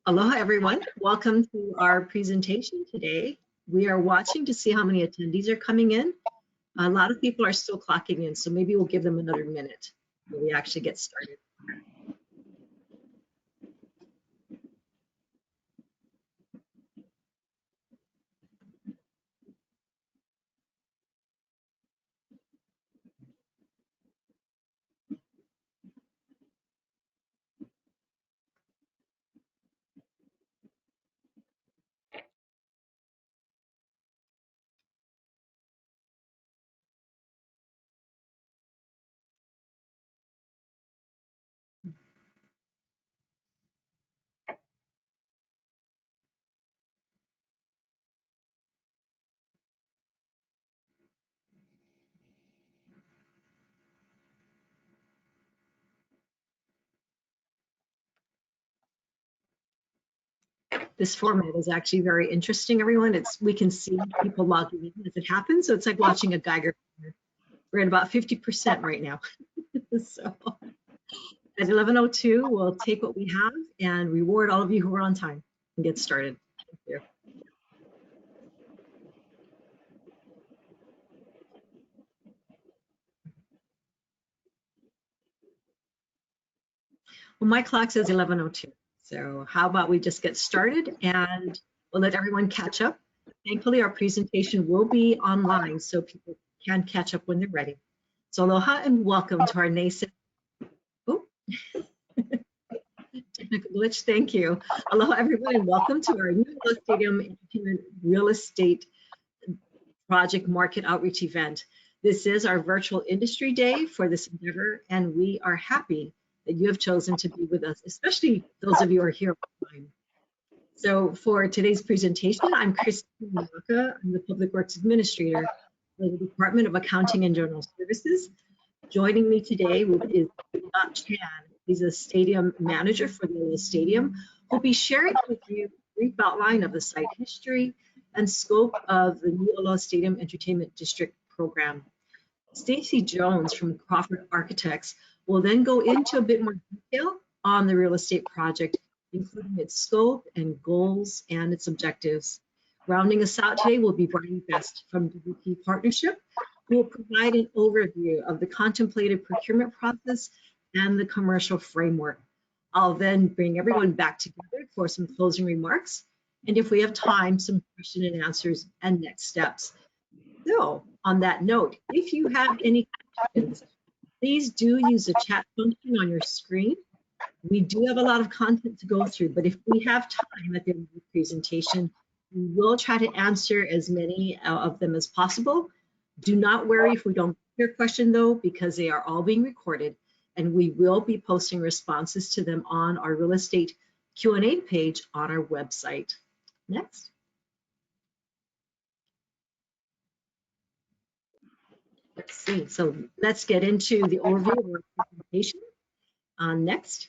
Aloha everyone, welcome to our presentation today. We are watching to see how many attendees are coming in. A lot of people are still clocking in, so maybe we'll give them another minute before we actually get started. This format is actually very interesting, everyone. We can see people logging in as it happens, so it's like watching a Geiger counter. We're at about 50% right now. So at 11:02, we'll take what we have and reward all of you who are on time and get started. Thank you. Well, my clock says 11:02. So how about we just get started and we'll let everyone catch up. Thankfully, our presentation will be online so people can catch up when they're ready. So aloha and welcome to our NASED. Oh, technical glitch, thank you. Aloha everyone and welcome to our new Aloha Stadium Entertainment Real Estate Project Market Outreach event. This is our virtual industry day for this endeavor and we are happy that you have chosen to be with us, especially those of you who are here online. So for today's presentation, I'm Christine Maka. I'm the Public Works Administrator for the Department of Accounting and General Services. Joining me today is Scott Chan. He's a stadium manager for the Aloha Stadium. We'll be sharing with you a brief outline of the site history and scope of the new Aloha Stadium Entertainment District program. Stacy Jones from Crawford Architects will then go into a bit more detail on the real estate project, including its scope and goals and its objectives. Rounding us out today will be Brian Best from WP Partnership, who will provide an overview of the contemplated procurement process and the commercial framework. I'll then bring everyone back together for some closing remarks, and if we have time, some question and answers and next steps. So on that note, if you have any questions, please do use the chat function on your screen. We do have a lot of content to go through, but if we have time at the end of the presentation, we will try to answer as many of them as possible. Do not worry if we don't get your question though, because they are all being recorded and we will be posting responses to them on our real estate Q&A page on our website. Next. Let's see, so let's get into the overview of our presentation. Next.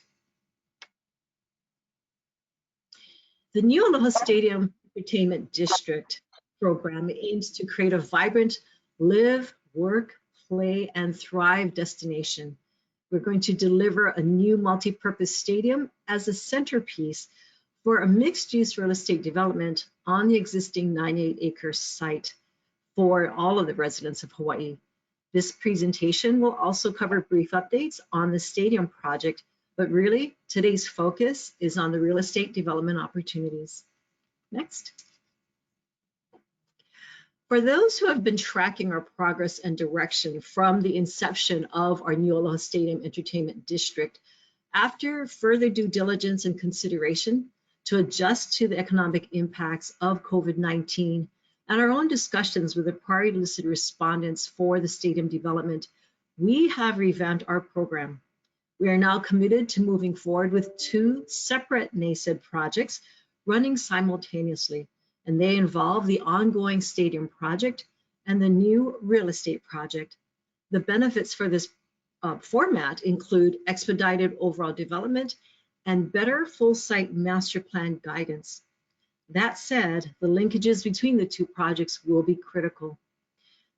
The new Aloha Stadium Entertainment District program aims to create a vibrant live, work, play, and thrive destination. We're going to deliver a new multi-purpose stadium as a centerpiece for a mixed-use real estate development on the existing 98-acre site for all of the residents of Hawaii. This presentation will also cover brief updates on the stadium project, but really today's focus is on the real estate development opportunities. Next. For those who have been tracking our progress and direction from the inception of our new Aloha Stadium Entertainment District, after further due diligence and consideration to adjust to the economic impacts of COVID-19 and our own discussions with the prior listed respondents for the stadium development, we have revamped our program. We are now committed to moving forward with two separate NASED projects running simultaneously, and they involve the ongoing stadium project and the new real estate project. The benefits for this format include expedited overall development and better full site master plan guidance. That said, the linkages between the two projects will be critical.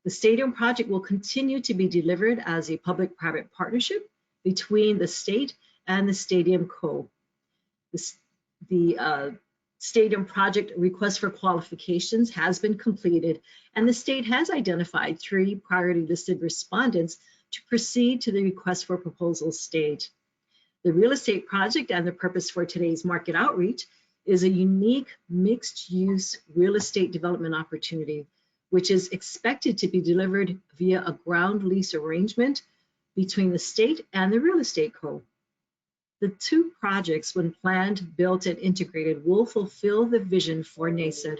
The stadium project will continue to be delivered as a public-private partnership between the state and the Stadium Co. The stadium project request for qualifications has been completed, and the state has identified 3 priority listed respondents to proceed to the request for proposals stage. The real estate project and the purpose for today's market outreach is a unique mixed-use real estate development opportunity, which is expected to be delivered via a ground lease arrangement between the state and the real estate co. The 2 projects, when planned, built, and integrated, will fulfill the vision for NASED.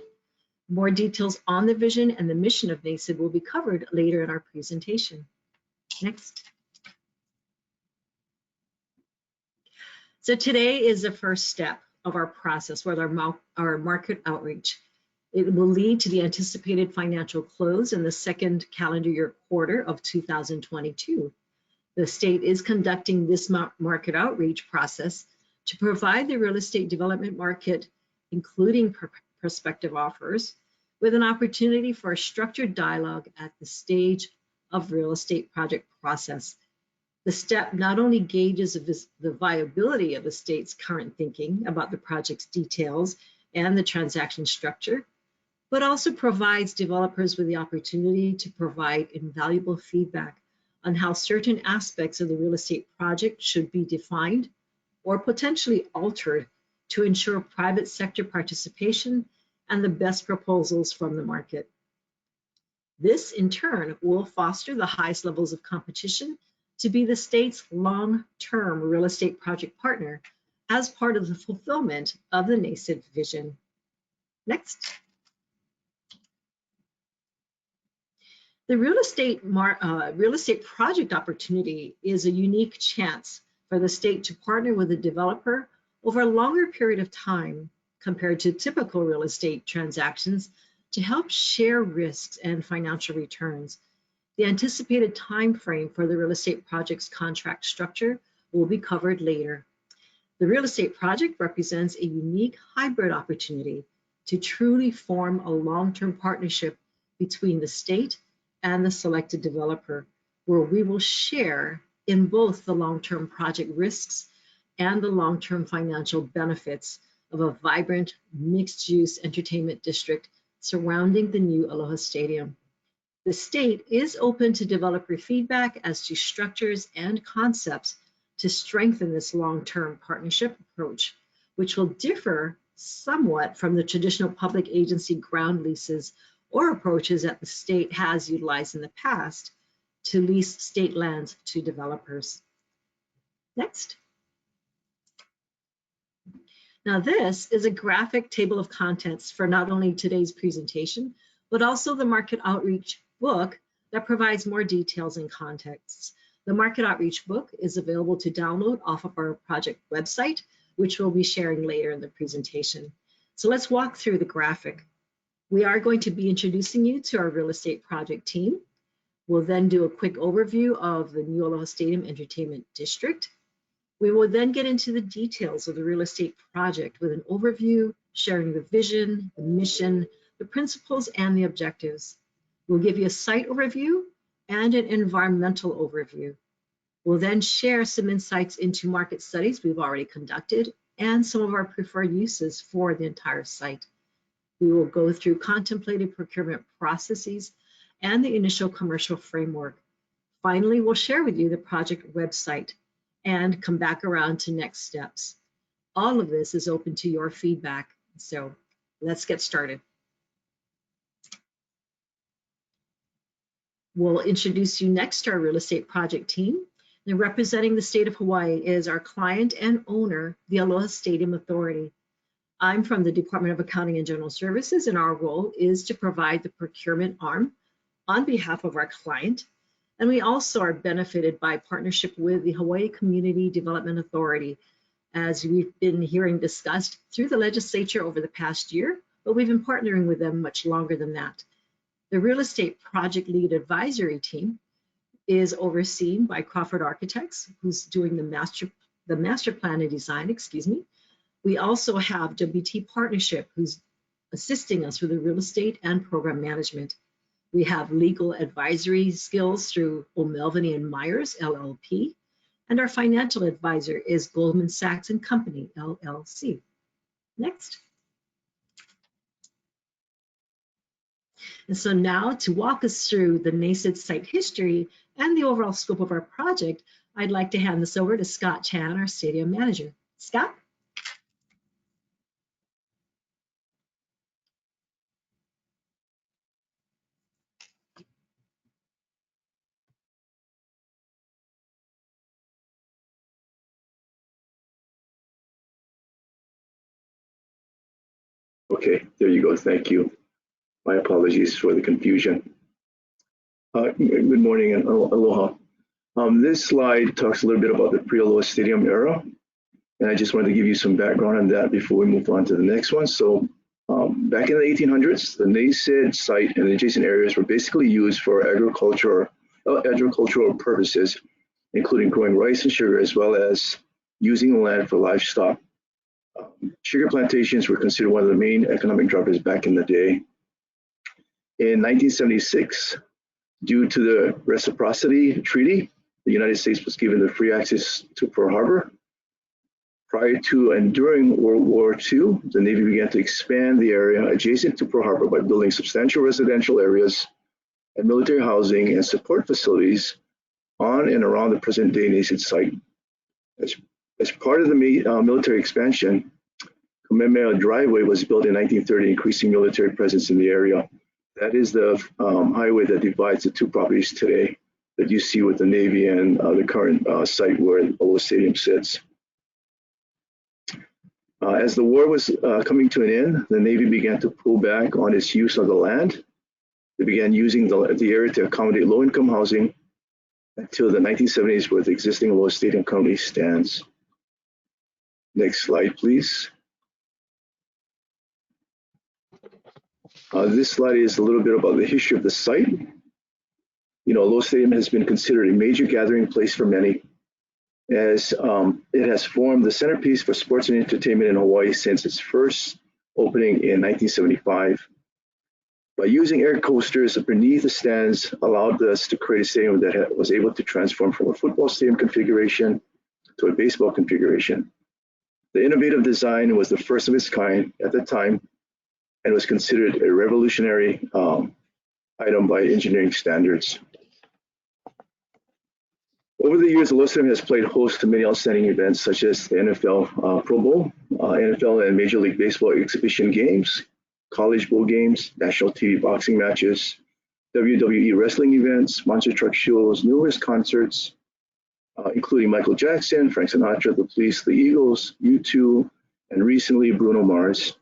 More details on the vision and the mission of NASED will be covered later in our presentation. Next. So today is the first step of our process with our market outreach. It will lead to the anticipated financial close in the 2nd calendar year quarter of 2022. The state is conducting this market outreach process to provide the real estate development market, including prospective offers, with an opportunity for a structured dialogue at the stage of real estate project process. The step not only gauges the viability of the state's current thinking about the project's details and the transaction structure, but also provides developers with the opportunity to provide invaluable feedback on how certain aspects of the real estate project should be defined or potentially altered to ensure private sector participation and the best proposals from the market. This, in turn, will foster the highest levels of competition to be the state's long-term real estate project partner as part of the fulfillment of the NASED vision. Next. The real estate project opportunity is a unique chance for the state to partner with a developer over a longer period of time compared to typical real estate transactions to help share risks and financial returns. The anticipated time frame for the real estate project's contract structure will be covered later. The real estate project represents a unique hybrid opportunity to truly form a long-term partnership between the state and the selected developer, where we will share in both the long-term project risks and the long-term financial benefits of a vibrant mixed-use entertainment district surrounding the new Aloha Stadium. The state is open to developer feedback as to structures and concepts to strengthen this long-term partnership approach, which will differ somewhat from the traditional public agency ground leases or approaches that the state has utilized in the past to lease state lands to developers. Next. Now this is a graphic table of contents for not only today's presentation, but also the market outreach book that provides more details and contexts. The market outreach book is available to download off of our project website, which we'll be sharing later in the presentation. So let's walk through the graphic. We are going to be introducing you to our real estate project team. We'll then do a quick overview of the new Aloha Stadium Entertainment District. We will then get into the details of the real estate project with an overview, sharing the vision, the mission, the principles, and the objectives. We'll give you a site overview and an environmental overview. We'll then share some insights into market studies we've already conducted and some of our preferred uses for the entire site. We will go through contemplated procurement processes and the initial commercial framework. Finally, we'll share with you the project website and come back around to next steps. All of this is open to your feedback. So let's get started. We'll introduce you next to our real estate project team. And representing the state of Hawaii is our client and owner, the Aloha Stadium Authority. I'm from the Department of Accounting and General Services, and our role is to provide the procurement arm on behalf of our client. And we also are benefited by partnership with the Hawaii Community Development Authority, as we've been hearing discussed through the legislature over the past year, but we've been partnering with them much longer than that. The real estate project lead advisory team is overseen by Crawford Architects, who's doing the master plan and design, We also have WT Partnership, who's assisting us with the real estate and program management. We have legal advisory skills through O'Melveny and Myers, LLP. And our financial advisor is Goldman Sachs and Company, LLC. Next. And so now to walk us through the NASED site history and the overall scope of our project, I'd like to hand this over to Scott Chan, our stadium manager. Scott? Okay, there you go. Thank you. My apologies for the confusion. Good morning and aloha. This slide talks a little bit about the pre-Aloha Stadium era, and I just wanted to give you some background on that before we move on to the next one. So back in the 1800s, the NASED site and adjacent areas were basically used for agricultural purposes, including growing rice and sugar, as well as using the land for livestock. Sugar plantations were considered one of the main economic drivers back in the day. In 1976, due to the Reciprocity Treaty, the United States was given the free access to Pearl Harbor. Prior to and during World War II, the Navy began to expand the area adjacent to Pearl Harbor by building substantial residential areas and military housing and support facilities on and around the present-day NASED site. As part of the military expansion, Kamehameha Driveway was built in 1930, increasing military presence in the area. That is the highway that divides the two properties today that you see with the Navy and the current site where Aloha Stadium sits. As the war was coming to an end, the Navy began to pull back on its use of the land. They began using the area to accommodate low-income housing until the 1970s, where the existing Aloha Stadium currently stands. Next slide, please. This slide is a little bit about the history of the site. You know, Aloha Stadium has been considered a major gathering place for many, as it has formed the centerpiece for sports and entertainment in Hawaii since its first opening in 1975. By using air coasters beneath the stands allowed us to create a stadium that was able to transform from a football stadium configuration to a baseball configuration. The innovative design was the first of its kind at the time and was considered a revolutionary item by engineering standards. Over the years, Aloha Stadium has played host to many outstanding events such as the NFL Pro Bowl, NFL and Major League Baseball exhibition games, college bowl games, national TV boxing matches, WWE wrestling events, monster truck shows, numerous concerts, including Michael Jackson, Frank Sinatra, The Police, The Eagles, U2, and recently Bruno Mars.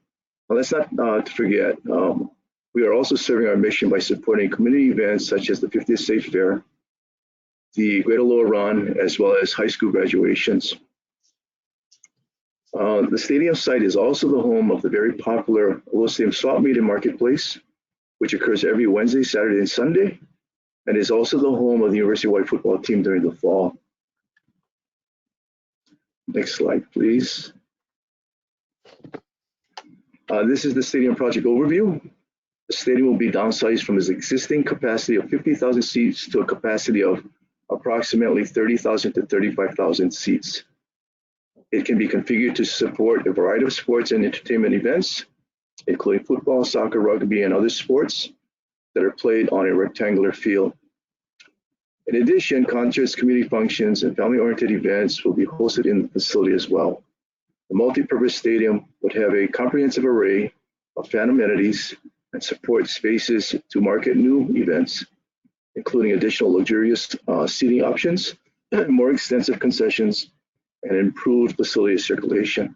Now, let's not forget, we are also serving our mission by supporting community events such as the 50th State Fair, the Great Aloha Run, as well as high school graduations. The stadium site is also the home of the very popular Aloha Stadium Swap Meet and Marketplace, which occurs every Wednesday, Saturday, and Sunday, and is also the home of the University White football team during the fall. Next slide, please. This is the stadium project overview. The stadium will be downsized from its existing capacity of 50,000 seats to a capacity of approximately 30,000 to 35,000 seats. It can be configured to support a variety of sports and entertainment events, including football, soccer, rugby, and other sports that are played on a rectangular field. In addition, concerts, community functions, and family-oriented events will be hosted in the facility as well. The multi-purpose stadium would have a comprehensive array of fan amenities and support spaces to market new events, including additional luxurious seating options, more extensive concessions, and improved facility circulation.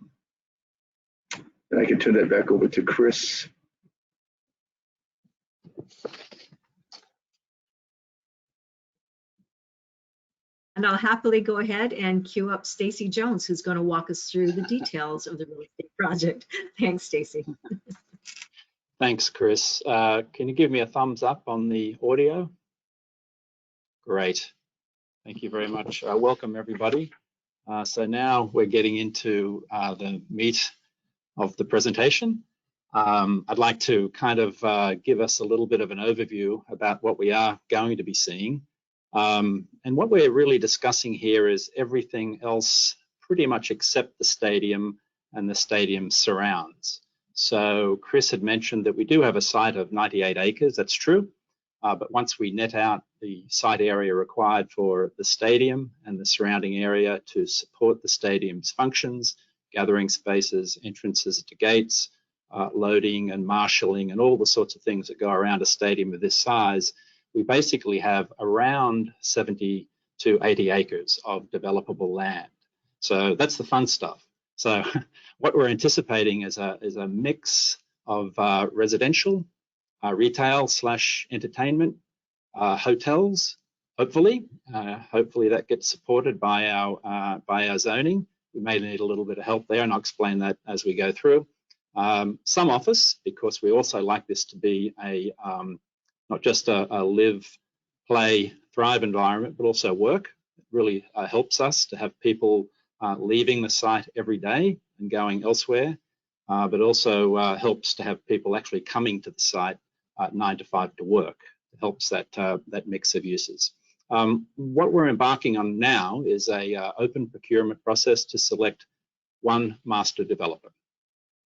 And I can turn that back over to Chris. And I'll happily go ahead and queue up Stacy Jones, who's going to walk us through the details of the real estate project. Thanks, Stacy. Thanks, Chris. Can you give me a thumbs up on the audio? Great. Thank you very much. Welcome, everybody. So now we're getting into the meat of the presentation. I'd like to kind of give us a little bit of an overview about what we are going to be seeing. And what we're really discussing here is everything else pretty much except the stadium and the stadium surrounds. So Chris had mentioned that we do have a site of 98 acres, that's true. But once we net out the site area required for the stadium and the surrounding area to support the stadium's functions, gathering spaces, entrances to gates, loading and marshalling and all the sorts of things that go around a stadium of this size, we basically have around 70 to 80 acres of developable land. So that's the fun stuff. So what we're anticipating is a mix of residential, retail / entertainment, hotels, hopefully. Hopefully that gets supported by our zoning. We may need a little bit of help there, and I'll explain that as we go through. Some office, because we also like this to be a not just a live, play, thrive environment, but also work. It really helps us to have people leaving the site every day and going elsewhere, but also helps to have people actually coming to the site 9 to 5 to work. It helps that mix of uses. What we're embarking on now is a open procurement process to select one master developer,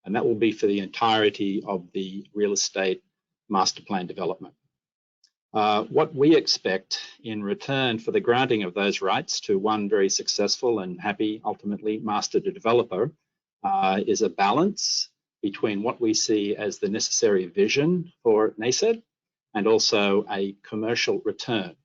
and that will be for the entirety of the real estate master plan development. What we expect in return for the granting of those rights to one very successful and happy, ultimately, master developer is a balance between what we see as the necessary vision for NASED and also a commercial return.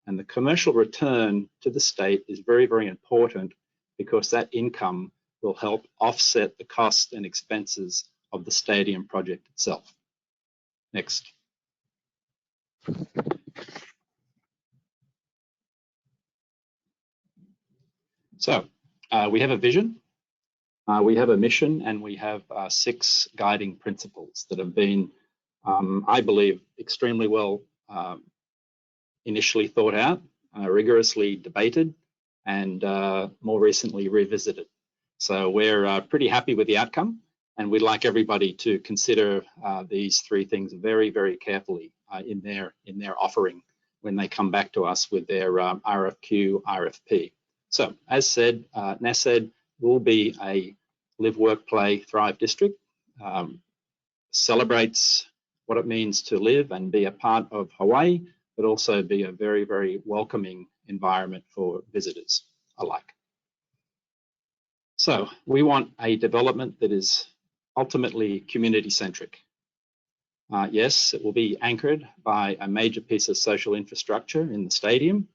And the commercial return to the state is very, very important because that income will help offset the costs and expenses of the stadium project itself. Next. So we have a vision, we have a mission, and we have 6 guiding principles that have been, I believe, extremely well initially thought out, rigorously debated, and more recently revisited. So we're pretty happy with the outcome, and we'd like everybody to consider these 3 things very, very carefully in their offering when they come back to us with their RFQ, RFP. So as said, NASED will be a live, work, play, thrive district, celebrates what it means to live and be a part of Hawaii, but also be a very, very welcoming environment for visitors alike. So we want a development that is ultimately community-centric. Yes, it will be anchored by a major piece of social infrastructure in the stadium,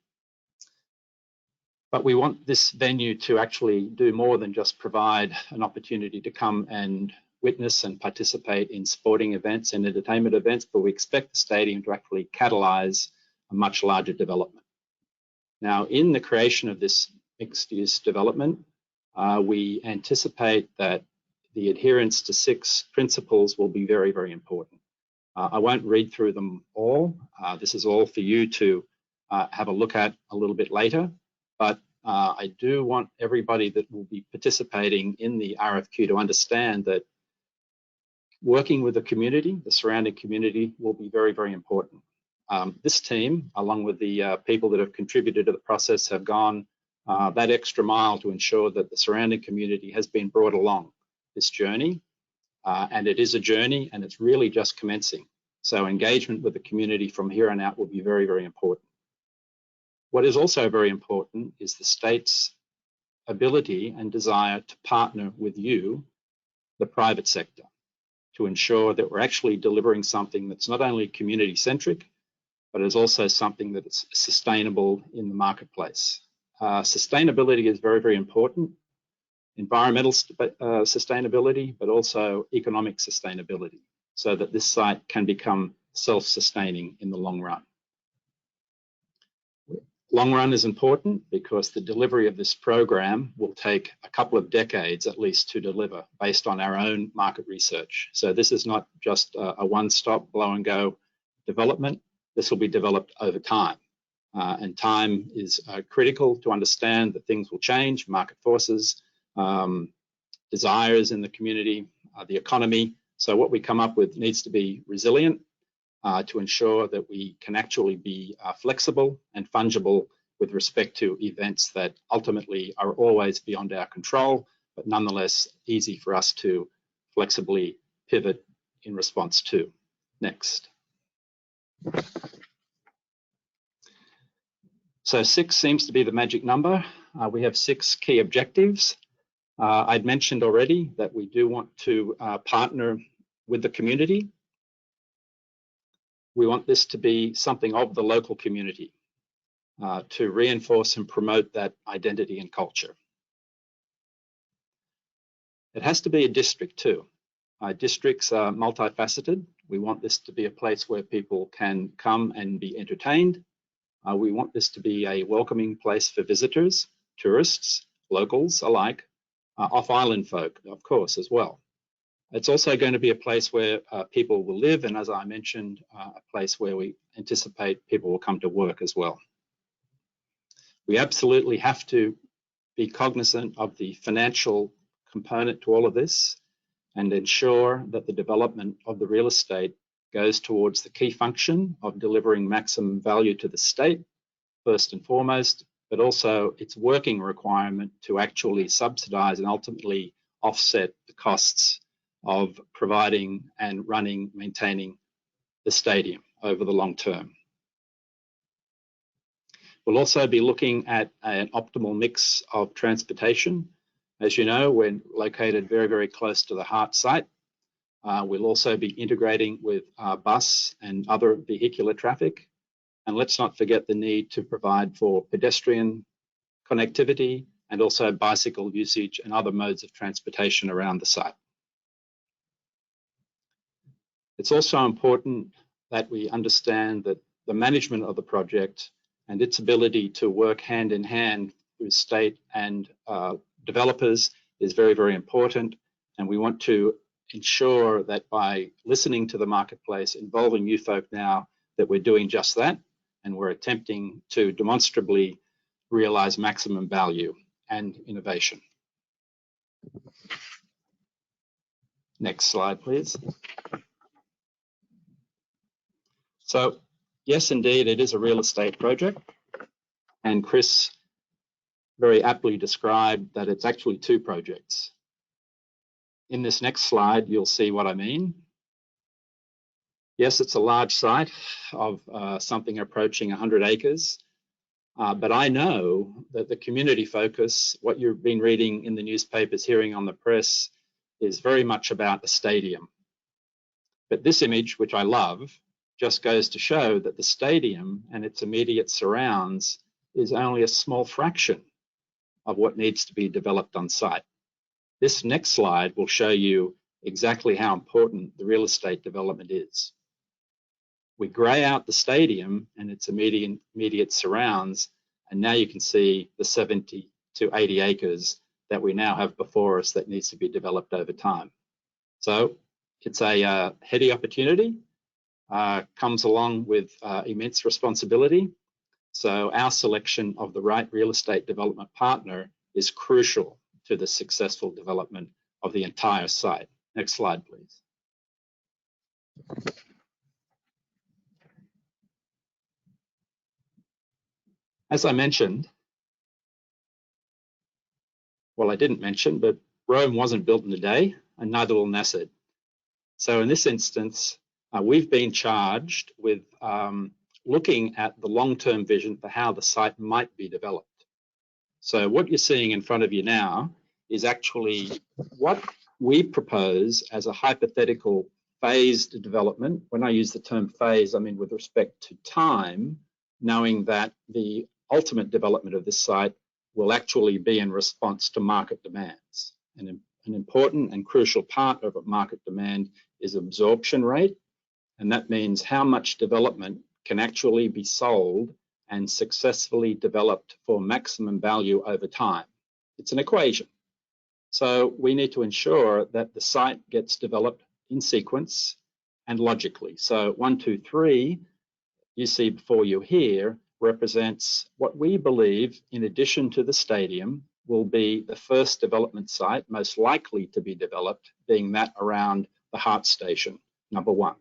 but we want this venue to actually do more than just provide an opportunity to come and witness and participate in sporting events and entertainment events, but we expect the stadium to actually catalyze a much larger development. Now, in the creation of this mixed-use development, we anticipate that the adherence to 6 principles will be very, very important. I won't read through them all. This is all for you to have a look at a little bit later, but I do want everybody that will be participating in the RFQ to understand that working with the community, the surrounding community, will be very, very important. This team, along with the people that have contributed to the process, have gone that extra mile to ensure that the surrounding community has been brought along this journey. And it is a journey, and it's really just commencing. So engagement with the community from here on out will be very, very important. What is also very important is the state's ability and desire to partner with you, the private sector, to ensure that we're actually delivering something that's not only community-centric, but is also something that is sustainable in the marketplace. Sustainability is very, very important. Environmental sustainability, but also economic sustainability, so that this site can become self-sustaining in the long run. Long run is important because the delivery of this program will take a couple of decades at least to deliver based on our own market research. So this is not just a one-stop blow and go development. This will be developed over time. And time is critical to understand that things will change, market forces, desires in the community, the economy, So what we come up with needs to be resilient to ensure that we can actually be flexible and fungible with respect to events that ultimately are always beyond our control, but nonetheless easy for us to flexibly pivot in response to. Next. So 6 seems to be the magic number. We have 6 key objectives. I'd mentioned already that we do want to partner with the community. We want this to be something of the local community to reinforce and promote that identity and culture. It has to be a district too. Districts are multifaceted. We want this to be a place where people can come and be entertained. We want this to be a welcoming place for visitors, tourists, locals alike, off-island folk, of course, as well. It's also going to be a place where people will live, and as I mentioned, a place where we anticipate people will come to work as well. We absolutely have to be cognizant of the financial component to all of this and ensure that the development of the real estate goes towards the key function of delivering maximum value to the state, first and foremost, but also its working requirement to actually subsidize and ultimately offset the costs of providing and running, maintaining the stadium over the long term. We'll also be looking at an optimal mix of transportation. As you know, we're located very, very close to the heart site. We'll also be integrating with bus and other vehicular traffic. And let's not forget the need to provide for pedestrian connectivity and also bicycle usage and other modes of transportation around the site. It's also important that we understand that the management of the project and its ability to work hand in hand with state and developers is very, very important. And we want to ensure that by listening to the marketplace, involving you folk now, that we're doing just that. And we're attempting to demonstrably realize maximum value and innovation. Next slide, please. So, yes, indeed, it is a real estate project. And Chris very aptly described that it's actually 2 projects. In this next slide, you'll see what I mean. Yes, it's a large site of something approaching 100 acres. But I know that the community focus, what you've been reading in the newspapers, hearing on the press, is very much about a stadium. But this image, which I love, just goes to show that the stadium and its immediate surrounds is only a small fraction of what needs to be developed on site. This next slide will show you exactly how important the real estate development is. We grey out the stadium and its immediate surrounds, and now you can see the 70 to 80 acres that we now have before us that needs to be developed over time. So it's a heady opportunity, comes along with immense responsibility. So our selection of the right real estate development partner is crucial to the successful development of the entire site. Next slide, please. As I mentioned, well, I didn't mention, but Rome wasn't built in a day, and neither will NASED. So in this instance, we've been charged with looking at the long-term vision for how the site might be developed. So what you're seeing in front of you now is actually what we propose as a hypothetical phased development. When I use the term phase, I mean with respect to time, knowing that the ultimate development of this site will actually be in response to market demands. And an important and crucial part of a market demand is absorption rate, and that means how much development can actually be sold and successfully developed for maximum value over time. It's an equation. So we need to ensure that the site gets developed in sequence and logically. So 1, 2, 3, you see before you here, represents what we believe, in addition to the stadium, will be the first development site most likely to be developed, being that around the the Heart Station, number one.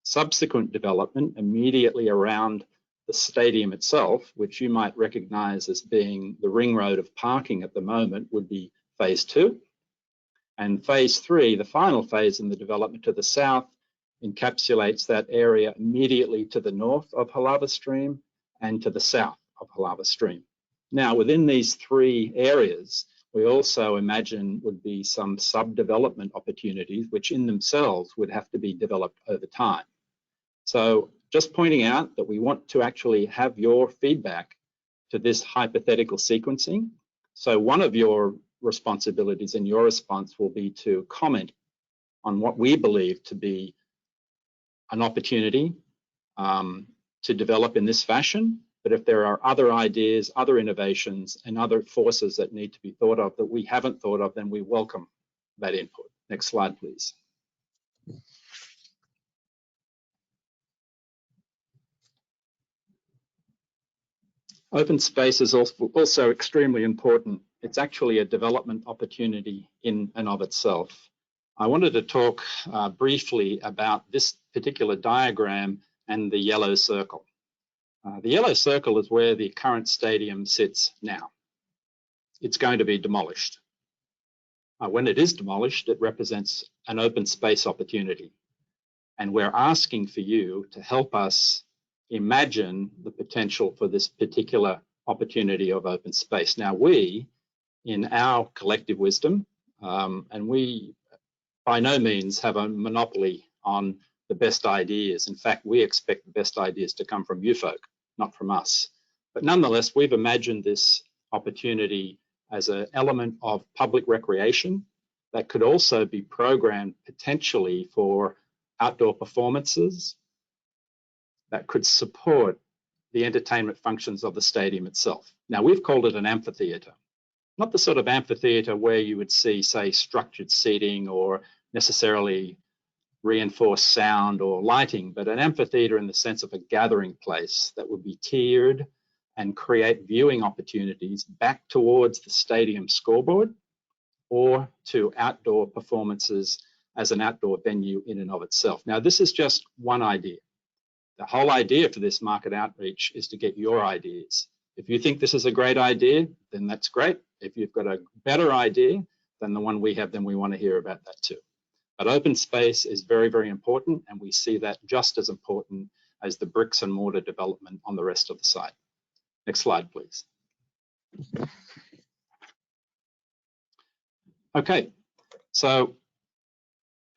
Subsequent development immediately around the stadium itself, which you might recognize as being the ring road of parking at the moment, would be phase 2. And phase 3, the final phase in the development to the south, encapsulates that area immediately to the north of Halava Stream and to the south of Halava Stream. Now, within these 3 areas, we also imagine would be some sub-development opportunities, which in themselves would have to be developed over time. So just pointing out that we want to actually have your feedback to this hypothetical sequencing. So one of your responsibilities in your response will be to comment on what we believe to be an opportunity to develop in this fashion. But if there are other ideas, other innovations, and other forces that need to be thought of that we haven't thought of, then we welcome that input. Next slide, please. Open space is also extremely important. It's actually a development opportunity in and of itself. I wanted to talk briefly about this particular diagram and the yellow circle. The yellow circle is where the current stadium sits now. It's going to be demolished. When it is demolished, it represents an open space opportunity. And we're asking for you to help us imagine the potential for this particular opportunity of open space. Now, we, in our collective wisdom, and we by no means have a monopoly on the best ideas. In fact, we expect the best ideas to come from you folk, not from us. But nonetheless, we've imagined this opportunity as an element of public recreation that could also be programmed potentially for outdoor performances that could support the entertainment functions of the stadium itself. Now, we've called it an amphitheatre, not the sort of amphitheatre where you would see, say, structured seating or necessarily reinforced sound or lighting, but an amphitheatre in the sense of a gathering place that would be tiered and create viewing opportunities back towards the stadium scoreboard or to outdoor performances as an outdoor venue in and of itself. Now, this is just one idea. The whole idea for this market outreach is to get your ideas. If you think this is a great idea, then that's great. If you've got a better idea than the one we have, then we want to hear about that too. But open space is very, very important, and we see that just as important as the bricks and mortar development on the rest of the site. Next slide, please. Okay, so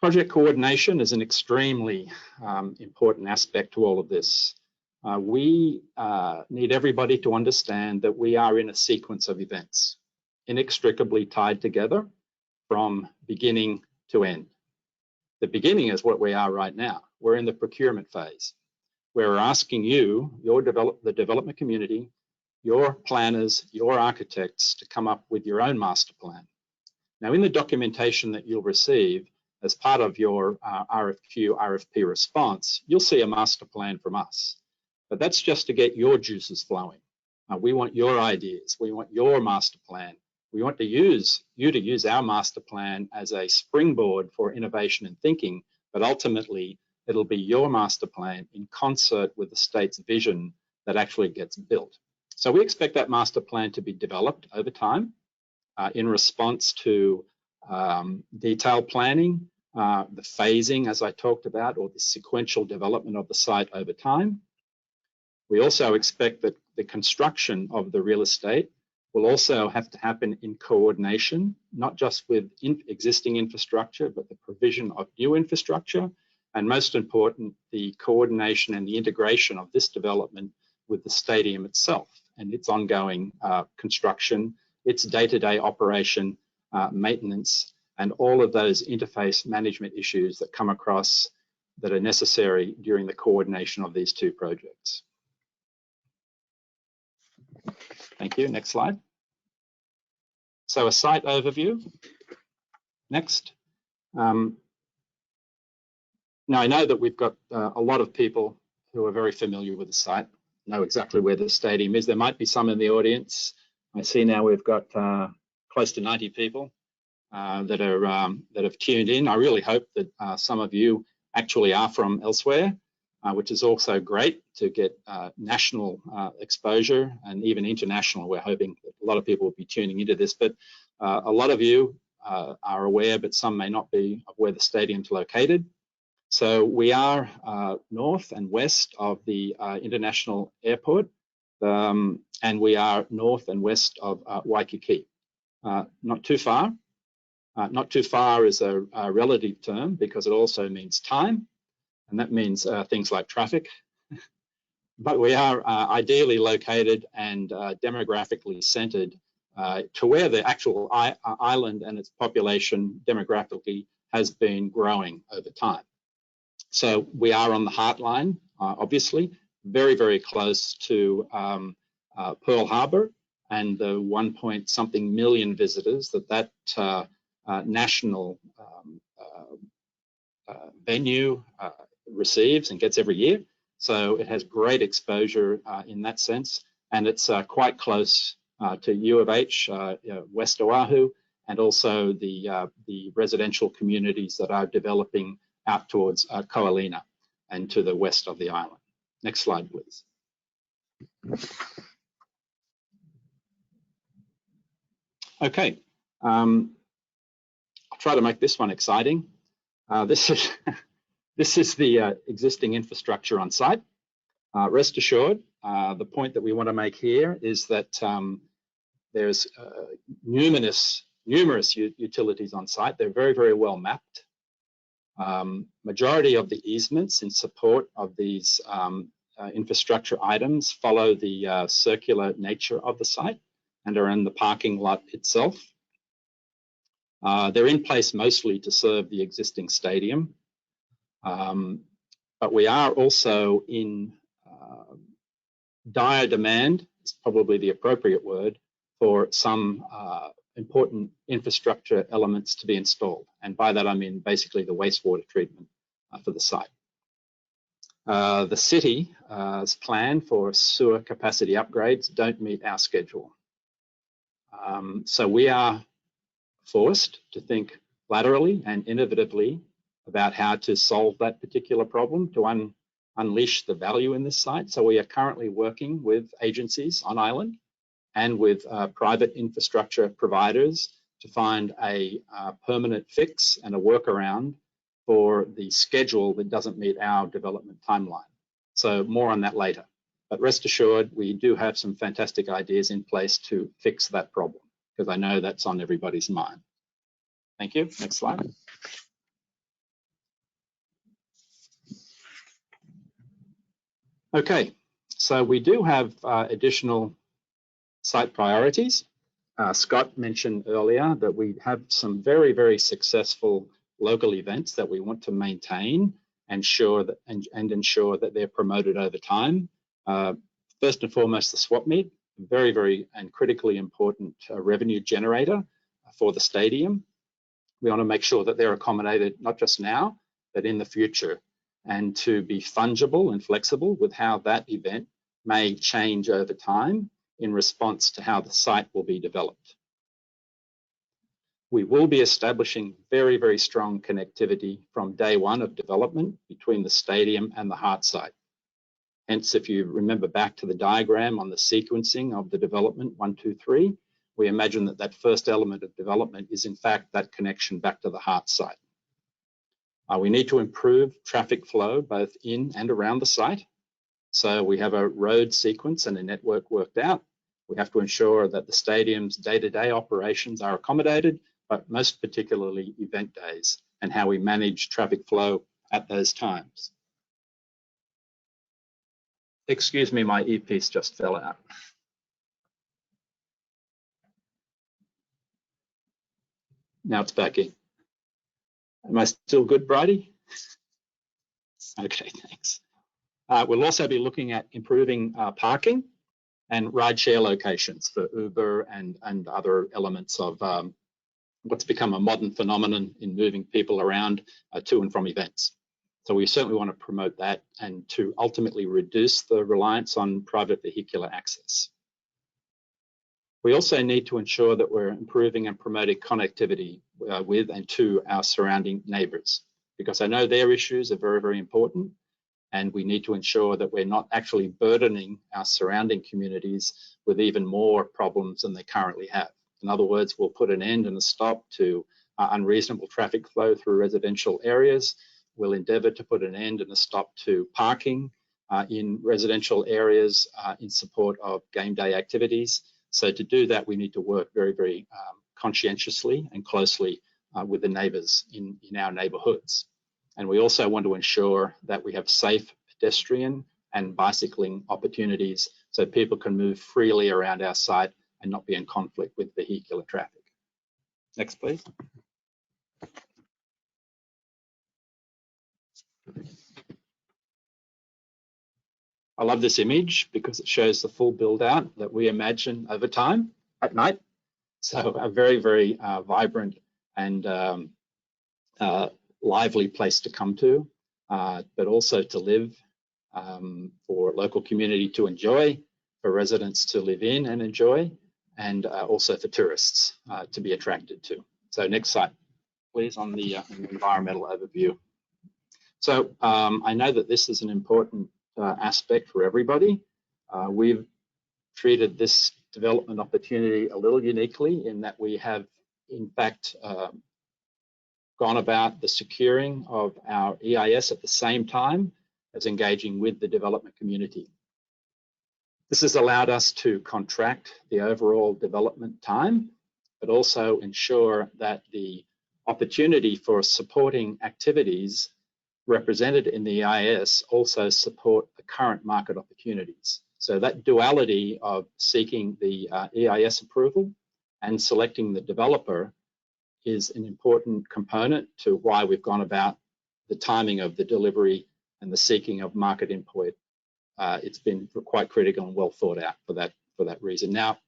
project coordination is an extremely important aspect to all of this. We need everybody to understand that we are in a sequence of events, inextricably tied together from beginning to end. The beginning is what we are right now. We're in the procurement phase. We're asking you, the development community, your planners, your architects to come up with your own master plan. Now, in the documentation that you'll receive as part of your RFQ, RFP response, you'll see a master plan from us. But that's just to get your juices flowing. We want your ideas. We want your master plan. We want to use you to use our master plan as a springboard for innovation and thinking, but ultimately it'll be your master plan in concert with the state's vision that actually gets built. So we expect that master plan to be developed over time in response to detailed planning, the phasing, as I talked about, or the sequential development of the site over time. We also expect that the construction of the real estate will also have to happen in coordination, not just with existing infrastructure, but the provision of new infrastructure, and most important, the coordination and the integration of this development with the stadium itself and its ongoing construction, its day-to-day operation, maintenance, and all of those interface management issues that come across that are necessary during the coordination of these two projects. Thank you. Next slide. So a site overview. Next. Now I know that we've got a lot of people who are very familiar with the site, know exactly where the stadium is. There might be some in the audience. I see now we've got close to 90 people. that have tuned in. I really hope that some of you actually are from elsewhere, which is also great to get national exposure and even international. We're hoping that a lot of people will be tuning into this, but a lot of you are aware, but some may not be, of where the stadium's located. So we are north and west of the international airport, and we are north and west of Waikiki. Not too far. Not too far is a relative term because it also means time, and that means things like traffic. But we are ideally located and demographically centered to where the actual island and its population demographically has been growing over time. So we are on the heartline, obviously, very, very close to Pearl Harbor and the 1-point-something million visitors that national venue receives and gets every year. So it has great exposure in that sense, and it's quite close to U of H, West Oahu, and also the residential communities that are developing out towards Koalina and to the west of the island. Next slide, please. Okay, I'll try to make this one exciting. This is the existing infrastructure on site. Rest assured, the point that we want to make here is that there's numerous utilities on site. They're very, very well mapped. Majority of the easements in support of these infrastructure items follow the circular nature of the site and are in the parking lot itself. They're in place mostly to serve the existing stadium, but we are also in dire demand, is probably the appropriate word, for some important infrastructure elements to be installed. And by that, I mean basically the wastewater treatment for the site. The city's plan for sewer capacity upgrades don't meet our schedule. So we are forced to think laterally and innovatively about how to solve that particular problem, to unleash the value in this site. So we are currently working with agencies on island and with private infrastructure providers to find a permanent fix and a workaround for the schedule that doesn't meet our development timeline. So more on that later. But rest assured, we do have some fantastic ideas in place to fix that problem, because I know that's on everybody's mind. Thank you. Next slide. Okay, so we do have additional site priorities. Scott mentioned earlier that we have some very, very successful local events that we want to maintain and ensure that they're promoted over time. First and foremost, the swap meet, very, very and critically important revenue generator for the stadium. We want to make sure that they're accommodated not just now, but in the future, and to be fungible and flexible with how that event may change over time in response to how the site will be developed. We will be establishing very, very strong connectivity from day one of development between the stadium and the heart site. Hence, if you remember back to the diagram on the sequencing of the development 1, 2, 3, we imagine that that first element of development is in fact that connection back to the heart site. We need to improve traffic flow both in and around the site. So we have a road sequence and a network worked out. We have to ensure that the stadium's day-to-day operations are accommodated, but most particularly event days and how we manage traffic flow at those times. Excuse me, my earpiece just fell out. Now it's back in. Am I still good, Bridie? Okay, thanks. We'll also be looking at improving parking and rideshare locations for Uber and other elements of what's become a modern phenomenon in moving people around to and from events. So we certainly want to promote that and to ultimately reduce the reliance on private vehicular access. We also need to ensure that we're improving and promoting connectivity with and to our surrounding neighbours, because I know their issues are very, very important, and we need to ensure that we're not actually burdening our surrounding communities with even more problems than they currently have. In other words, we'll put an end and a stop to unreasonable traffic flow through residential areas. We'll endeavour to put an end and a stop to parking in residential areas in support of game day activities. So to do that, we need to work very, very conscientiously and closely with the neighbours in our neighbourhoods. And we also want to ensure that we have safe pedestrian and bicycling opportunities so people can move freely around our site and not be in conflict with vehicular traffic. Next, please. I love this image because it shows the full build out that we imagine over time at night. So a very, very vibrant and lively place to come to, but also to live, for local community to enjoy, for residents to live in and enjoy, and also for tourists to be attracted to. So next slide, please, on the environmental overview. So I know that this is an important aspect for everybody. We've treated this development opportunity a little uniquely in that we have, in fact, gone about the securing of our EIS at the same time as engaging with the development community. This has allowed us to contract the overall development time, but also ensure that the opportunity for supporting activities represented in the EIS also support the current market opportunities. So that duality of seeking the EIS approval and selecting the developer is an important component to why we've gone about the timing of the delivery and the seeking of market input. It's been quite critical and well thought out for that reason. Now,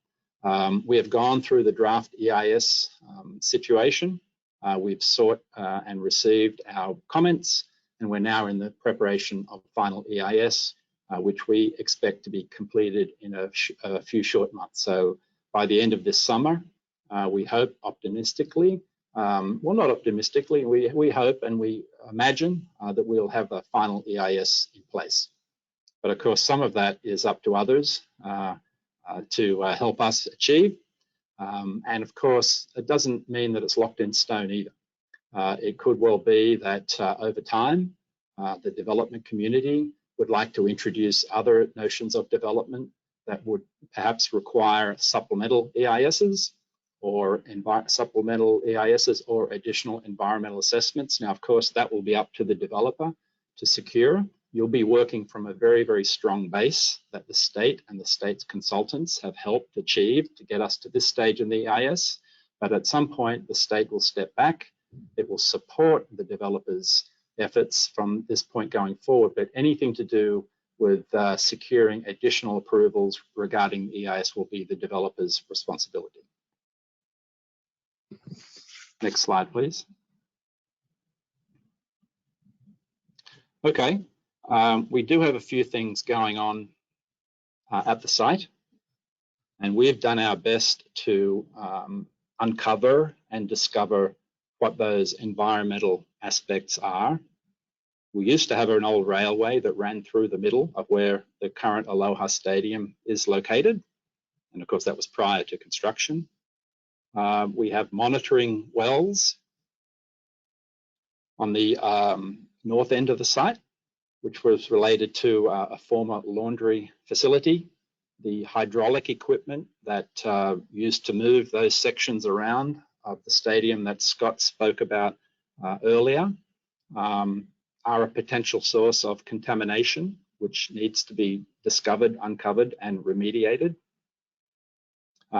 we have gone through the draft EIS situation. We've sought and received our comments, and we're now in the preparation of final EIS, which we expect to be completed in a few short months. So by the end of this summer, we hope optimistically, well, not optimistically, we hope and we imagine that we'll have a final EIS in place. But of course, some of that is up to others to help us achieve. And of course, it doesn't mean that it's locked in stone either. It could well be that over time, the development community would like to introduce other notions of development that would perhaps require supplemental EISs or supplemental EISs or additional environmental assessments. Now, of course, that will be up to the developer to secure. You'll be working from a very, very strong base that the state and the state's consultants have helped achieve to get us to this stage in the EIS. But at some point, the state will step back. It will support the developers' efforts from this point going forward, but anything to do with securing additional approvals regarding EIS will be the developer's responsibility. Next slide, please. Okay, we do have a few things going on at the site, and we've done our best to uncover and discover what those environmental aspects are. We used to have an old railway that ran through the middle of where the current Aloha Stadium is located. And of course, that was prior to construction. We have monitoring wells on the north end of the site, which was related to a former laundry facility. The hydraulic equipment that used to move those sections around of the stadium that Scott spoke about earlier are a potential source of contamination, which needs to be discovered, uncovered, and remediated.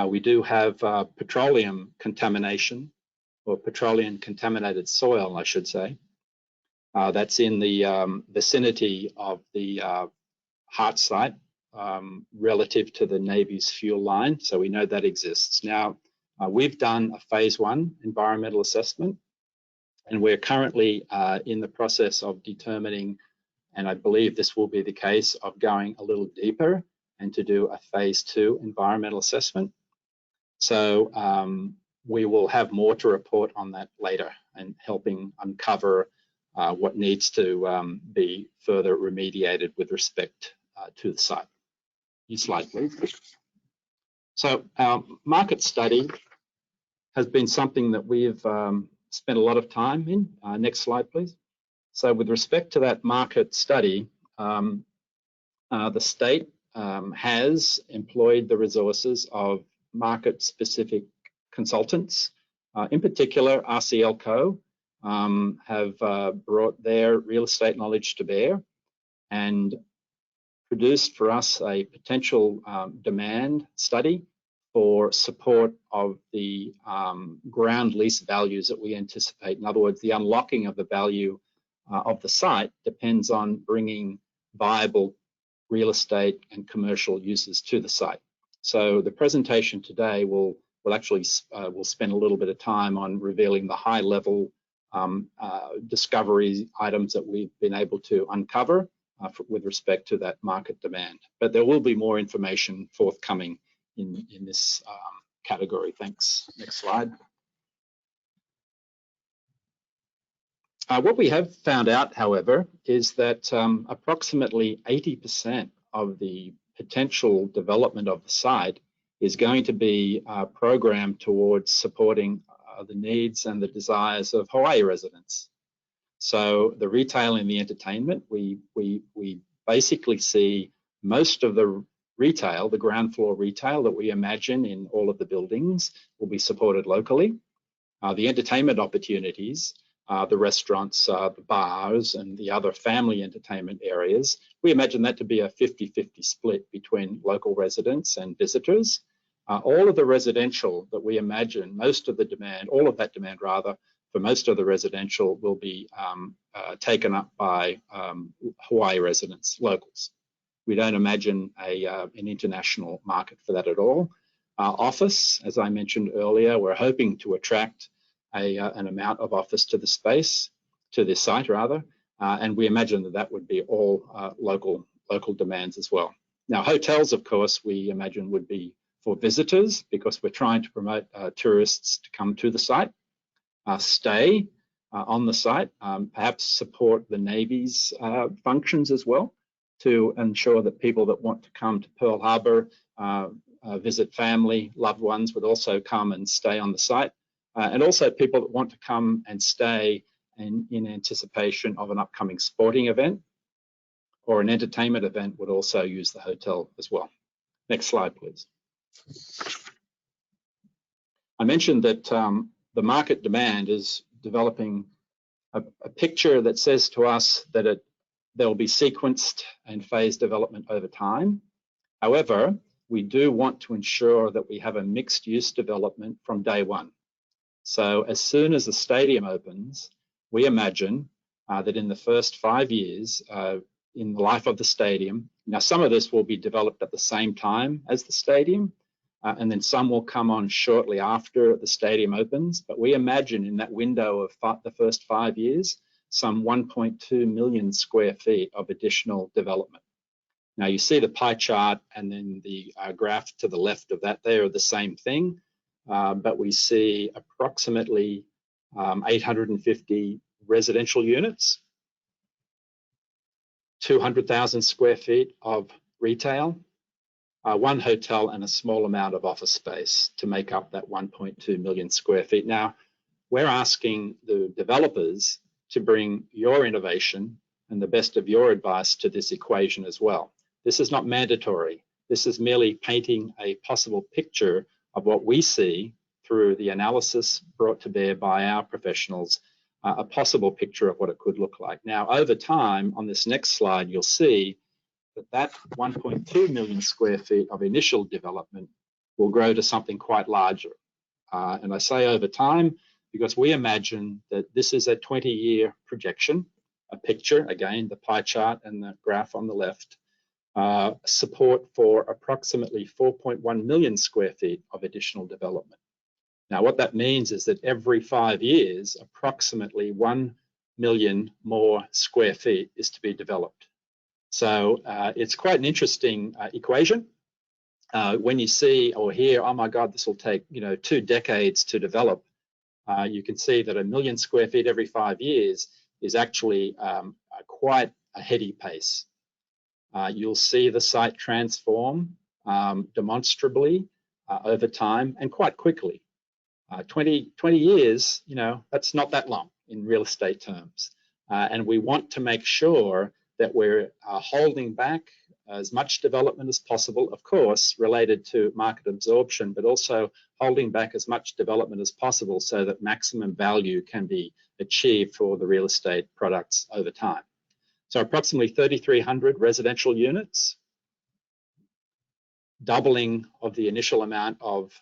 We do have petroleum contamination, or petroleum contaminated soil, I should say. That's in the vicinity of the Hart site relative to the Navy's fuel line, so we know that exists. Now, we've done a phase 1 environmental assessment, and we're currently in the process of determining, and I believe this will be the case, of going a little deeper and to do a phase 2 environmental assessment. So we will have more to report on that later and helping uncover what needs to be further remediated with respect to the site. Next slide, please. So our market study has been something that we've spent a lot of time in. Next slide, please. So with respect to that market study, the state has employed the resources of market-specific consultants. In particular, RCLCO have brought their real estate knowledge to bear and produced for us a potential demand study for support of the ground lease values that we anticipate. In other words, the unlocking of the value of the site depends on bringing viable real estate and commercial uses to the site. So the presentation today will actually spend a little bit of time on revealing the high-level discovery items that we've been able to uncover with respect to that market demand. But there will be more information forthcoming in this category. Thanks. Next slide. What we have found out, however, is that approximately 80% of the potential development of the site is going to be programmed towards supporting the needs and the desires of Hawaii residents. So the retail and the entertainment, we basically see most of the retail, the ground floor retail that we imagine in all of the buildings will be supported locally. The entertainment opportunities, the restaurants, the bars, and the other family entertainment areas, we imagine that to be a 50-50 split between local residents and visitors. All of the residential that we imagine, most of the demand, all of that demand rather, for most of the residential will be taken up by Hawaii residents, locals. We don't imagine an international market for that at all. Office, as I mentioned earlier, we're hoping to attract an amount of office to the space, to this site rather, and we imagine that that would be all local demands as well. Now, hotels, of course, we imagine would be for visitors because we're trying to promote tourists to come to the site, stay on the site, perhaps support the Navy's functions as well to ensure that people that want to come to Pearl Harbor, visit family, loved ones would also come and stay on the site. And also people that want to come and stay in anticipation of an upcoming sporting event or an entertainment event would also use the hotel as well. Next slide, please. I mentioned that the market demand is developing a picture that says to us that there will be sequenced and phased development over time. However, we do want to ensure that we have a mixed use development from day one. So as soon as the stadium opens, we imagine that in the first 5 years in the life of the stadium, now some of this will be developed at the same time as the stadium, and then some will come on shortly after the stadium opens. But we imagine in that window of the first 5 years, some 1.2 million square feet of additional development. Now you see the pie chart and then the graph to the left of that, they are the same thing. But we see approximately 850 residential units, 200,000 square feet of retail, one hotel and a small amount of office space to make up that 1.2 million square feet. Now, we're asking the developers to bring your innovation and the best of your advice to this equation as well. This is not mandatory. This is merely painting a possible picture of what we see through the analysis brought to bear by our professionals, a possible picture of what it could look like. Now, over time, on this next slide, you'll see that 1.2 million square feet of initial development will grow to something quite larger. And I say over time because we imagine that this is a 20-year projection, a picture, again, the pie chart and the graph on the left, support for approximately 4.1 million square feet of additional development. Now, what that means is that every 5 years, approximately 1 million more square feet is to be developed. So it's quite an interesting equation. when you see or hear, oh my God, this will take 2 decades to develop, you can see that 1 million square feet every 5 years is actually quite a heady pace. You'll see the site transform demonstrably over time and quite quickly. 20 years, that's not that long in real estate terms. And we want to make sure that we're holding back as much development as possible, of course, related to market absorption, but also holding back as much development as possible so that maximum value can be achieved for the real estate products over time. So approximately 3,300 residential units, doubling of the initial amount of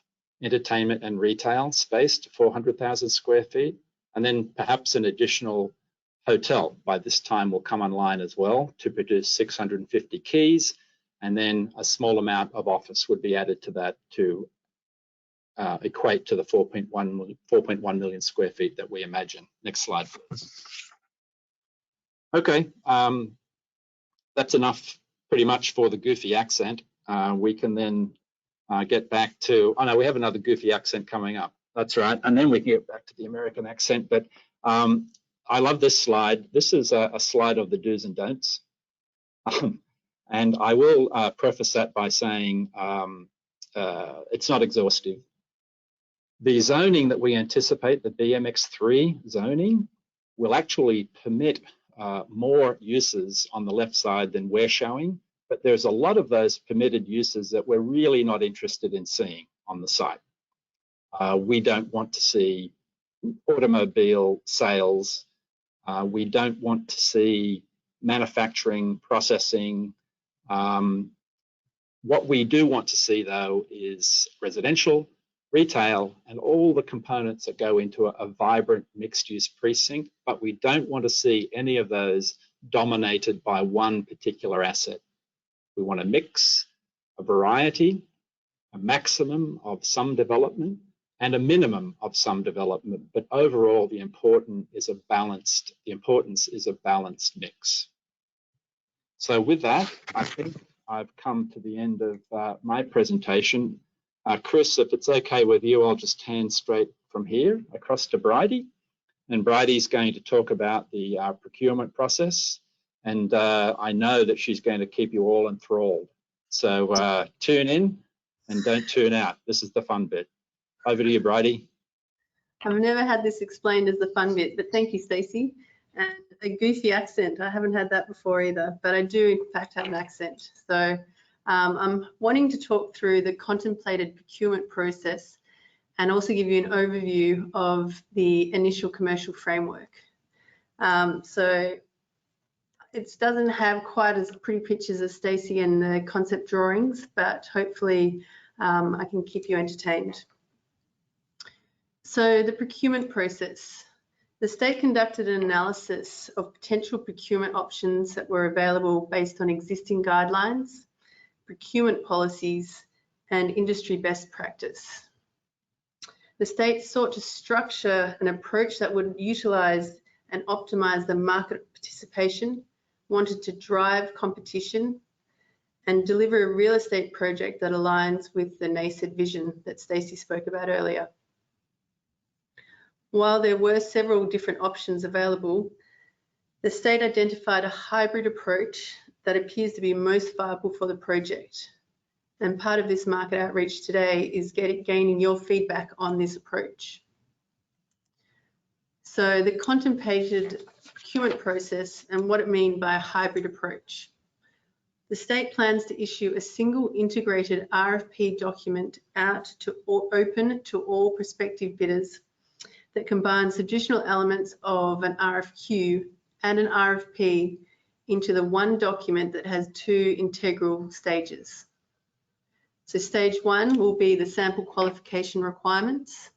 entertainment and retail space to 400,000 square feet, and then perhaps an additional hotel by this time will come online as well to produce 650 keys, and then a small amount of office would be added to that to equate to the 4.1 million square feet that we imagine. Next slide, please. Okay, that's enough pretty much for the goofy accent. We can then get back to, oh no, we have another goofy accent coming up. That's right, and then we can get back to the American accent. But I love this slide. This is a slide of the do's and don'ts. And I will preface that by saying it's not exhaustive. The zoning that we anticipate, the BMX3 zoning, will actually permit more uses on the left side than we're showing, but there's a lot of those permitted uses that we're really not interested in seeing on the site. We don't want to see automobile sales. We don't want to see manufacturing, processing. What we do want to see, though, is residential, retail, and all the components that go into a vibrant mixed-use precinct, but we don't want to see any of those dominated by one particular asset. We want a mix, a variety, a maximum of some development, and a minimum of some development, but overall the importance is a balanced mix. So with that, I think I've come to the end of my presentation. Chris, if it's okay with you, I'll just hand straight from here across to Bridie, and Bridie's going to talk about the procurement process, and I know that she's going to keep you all enthralled. So tune in and don't tune out. This is the fun bit. Over to you, Bridie. I've never had this explained as the fun bit, but thank you, Stacey. And a goofy accent, I haven't had that before either, but I do in fact have an accent. So I'm wanting to talk through the contemplated procurement process and also give you an overview of the initial commercial framework. So it doesn't have quite as pretty pictures as Stacey and the concept drawings, but hopefully I can keep you entertained. So the procurement process. The state conducted an analysis of potential procurement options that were available based on existing guidelines, procurement policies, and industry best practice. The state sought to structure an approach that would utilize and optimize the market participation, wanted to drive competition, and deliver a real estate project that aligns with the NASED vision that Stacey spoke about earlier. While there were several different options available, the state identified a hybrid approach that appears to be most viable for the project. And part of this market outreach today is gaining your feedback on this approach. So the contemplated procurement process and what it means by a hybrid approach. The state plans to issue a single integrated RFP document out to open to all prospective bidders that combines additional elements of an RFQ and an RFP into the one document that has two integral stages. So stage one will be the sample qualification requirements,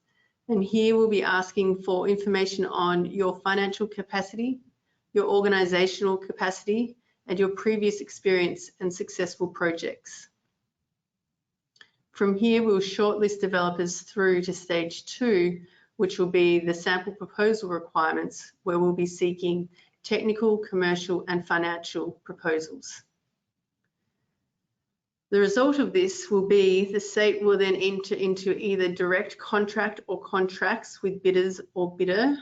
and here we'll be asking for information on your financial capacity, your organizational capacity, and your previous experience and successful projects. From here, we'll shortlist developers through to stage two, which will be the sample proposal requirements, where we'll be seeking technical, commercial, and financial proposals. The result of this will be the state will then enter into either direct contract or contracts with bidders or bidder,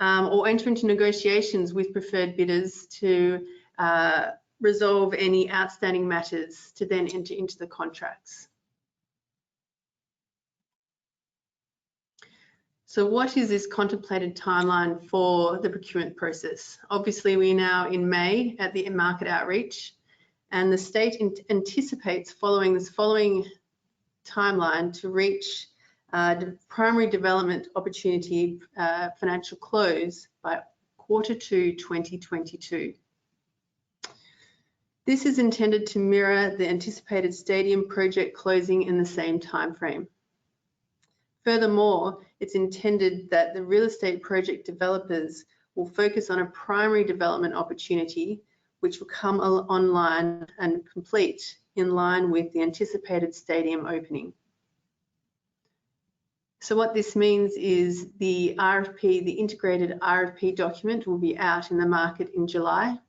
or enter into negotiations with preferred bidders to resolve any outstanding matters to then enter into the contracts. So what is this contemplated timeline for the procurement process? Obviously, we're now in May at the market outreach, and the state anticipates following this timeline to reach the primary development opportunity financial close by Q2 2022. This is intended to mirror the anticipated stadium project closing in the same timeframe. Furthermore, it's intended that the real estate project developers will focus on a primary development opportunity which will come online and complete in line with the anticipated stadium opening. So what this means is the RFP, the integrated RFP document, will be out in the market in July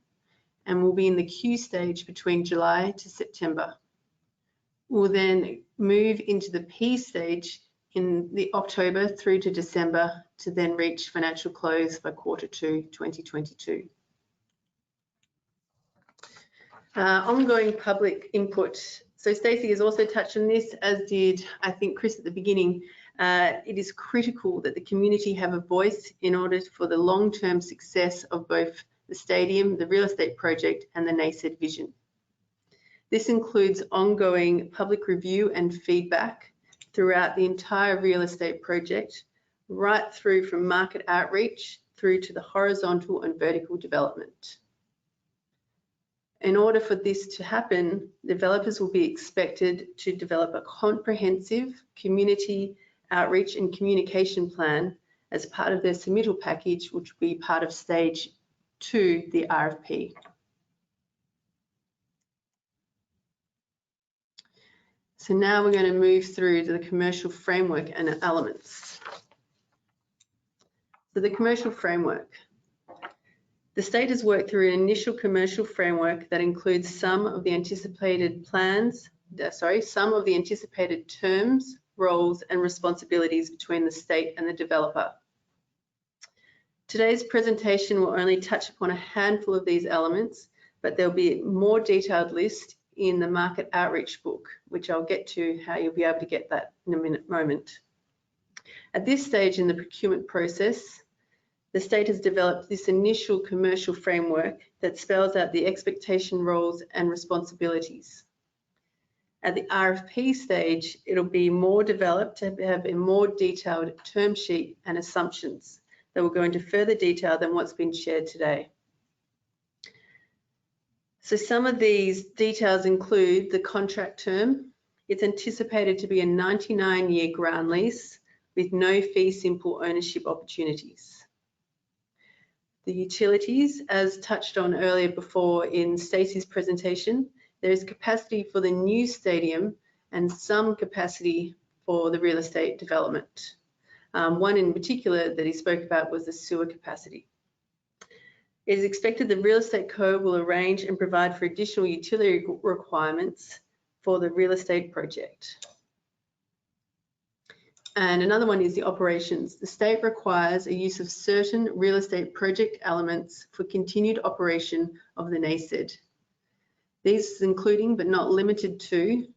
and will be in the queue stage between July to September. We'll then move into the P stage in the October through to December to then reach financial close by Q2 2022. Ongoing public input. So Stacey has also touched on this, as did I think Chris at the beginning. It is critical that the community have a voice in order for the long-term success of both the stadium, the real estate project, and the NASED vision. This includes ongoing public review and feedback throughout the entire real estate project, right through from market outreach through to the horizontal and vertical development. In order for this to happen, developers will be expected to develop a comprehensive community outreach and communication plan as part of their submittal package, which will be part of stage 2, the RFP. So now we're going to move through to the commercial framework and elements. So the commercial framework. The state has worked through an initial commercial framework that includes some of the anticipated terms, roles, and responsibilities between the state and the developer. Today's presentation will only touch upon a handful of these elements, but there'll be a more detailed list in the market outreach book, which I'll get to how you'll be able to get that in a moment. At this stage in the procurement process, the state has developed this initial commercial framework that spells out the expectation, roles, and responsibilities. At the RFP stage, it'll be more developed to have a more detailed term sheet and assumptions that will go into further detail than what's been shared today. So some of these details include the contract term. It's anticipated to be a 99-year ground lease with no fee simple ownership opportunities. The utilities, as touched on earlier before in Stacey's presentation, there is capacity for the new stadium and some capacity for the real estate development. One in particular that he spoke about was the sewer capacity. It is expected the Real Estate Code will arrange and provide for additional utility requirements for the real estate project. And another one is the operations. The state requires a use of certain real estate project elements for continued operation of the NASED. These including but not limited to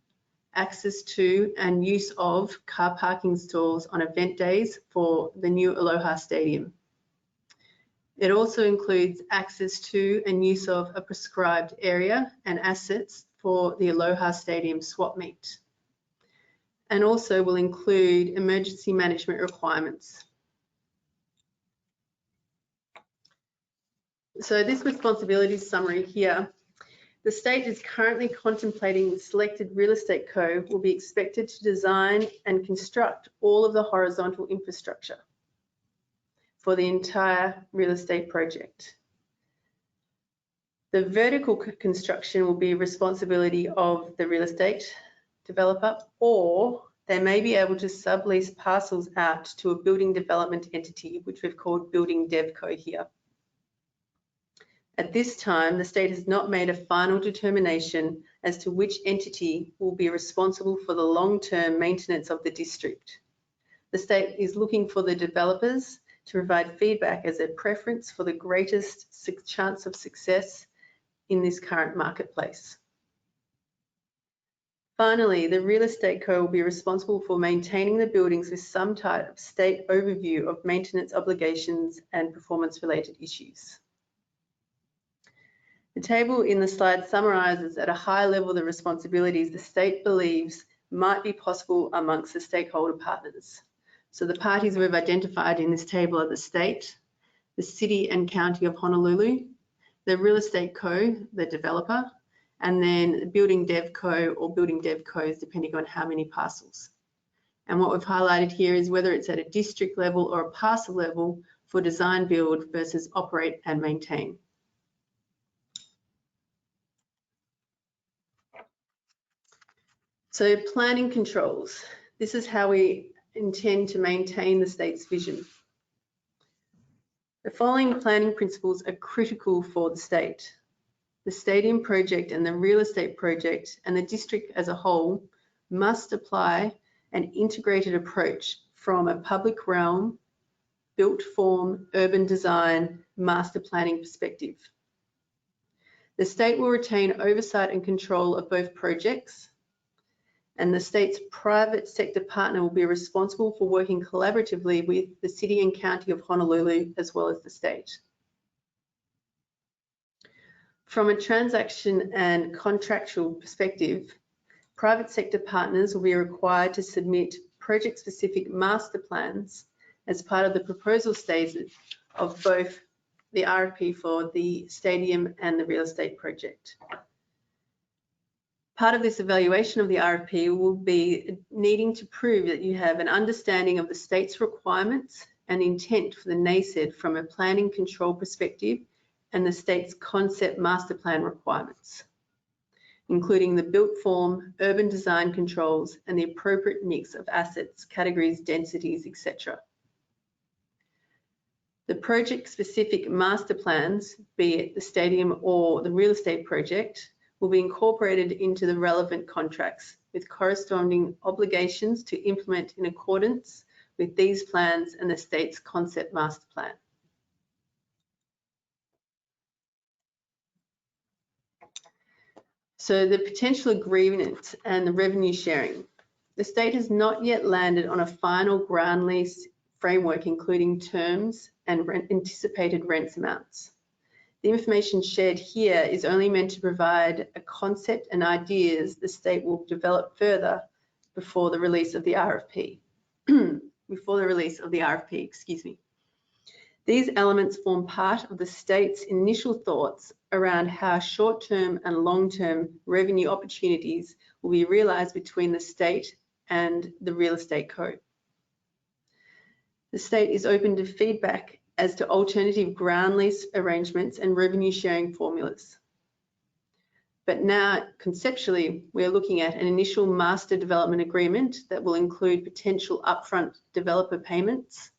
access to and use of car parking stalls on event days for the new Aloha Stadium. It also includes access to and use of a prescribed area and assets for the Aloha Stadium swap meet. And also will include emergency management requirements. So this responsibility summary here, the state is currently contemplating the selected real estate code will be expected to design and construct all of the horizontal infrastructure for the entire real estate project. The vertical construction will be responsibility of the real estate developer, or they may be able to sublease parcels out to a building development entity, which we've called Building DevCo here. At this time, the state has not made a final determination as to which entity will be responsible for the long-term maintenance of the district. The state is looking for the developers to provide feedback as their preference for the greatest chance of success in this current marketplace. Finally, the Real Estate Co will be responsible for maintaining the buildings with some type of state overview of maintenance obligations and performance-related issues. The table in the slide summarizes at a high level the responsibilities the state believes might be possible amongst the stakeholder partners. So the parties we've identified in this table are the state, the City and County of Honolulu, the Real Estate Co, the developer, and then the Building Dev Co or Building Dev Co's, depending on how many parcels. And what we've highlighted here is whether it's at a district level or a parcel level for design build versus operate and maintain. So planning controls. This is how we intend to maintain the state's vision. The following planning principles are critical for the state. The stadium project and the real estate project and the district as a whole must apply an integrated approach from a public realm, built form, urban design, master planning perspective. The state will retain oversight and control of both projects, and the state's private sector partner will be responsible for working collaboratively with the City and County of Honolulu as well as the state. From a transaction and contractual perspective, private sector partners will be required to submit project-specific master plans as part of the proposal stages of both the RFP for the stadium and the real estate project. Part of this evaluation of the RFP will be needing to prove that you have an understanding of the state's requirements and intent for the NASED from a planning control perspective and the state's concept master plan requirements, including the built form, urban design controls, and the appropriate mix of assets, categories, densities, etc. The project-specific master plans, be it the stadium or the real estate project, will be incorporated into the relevant contracts with corresponding obligations to implement in accordance with these plans and the state's concept master plan. So the potential agreement and the revenue sharing. The state has not yet landed on a final ground lease framework, including terms and anticipated rents amounts. The information shared here is only meant to provide a concept and ideas the state will develop further before the release of the RFP. Excuse me. These elements form part of the state's initial thoughts around how short-term and long-term revenue opportunities will be realized between the state and the Real Estate Co. The state is open to feedback as to alternative ground lease arrangements and revenue sharing formulas. But now, conceptually, we're looking at an initial master development agreement that will include potential upfront developer payments.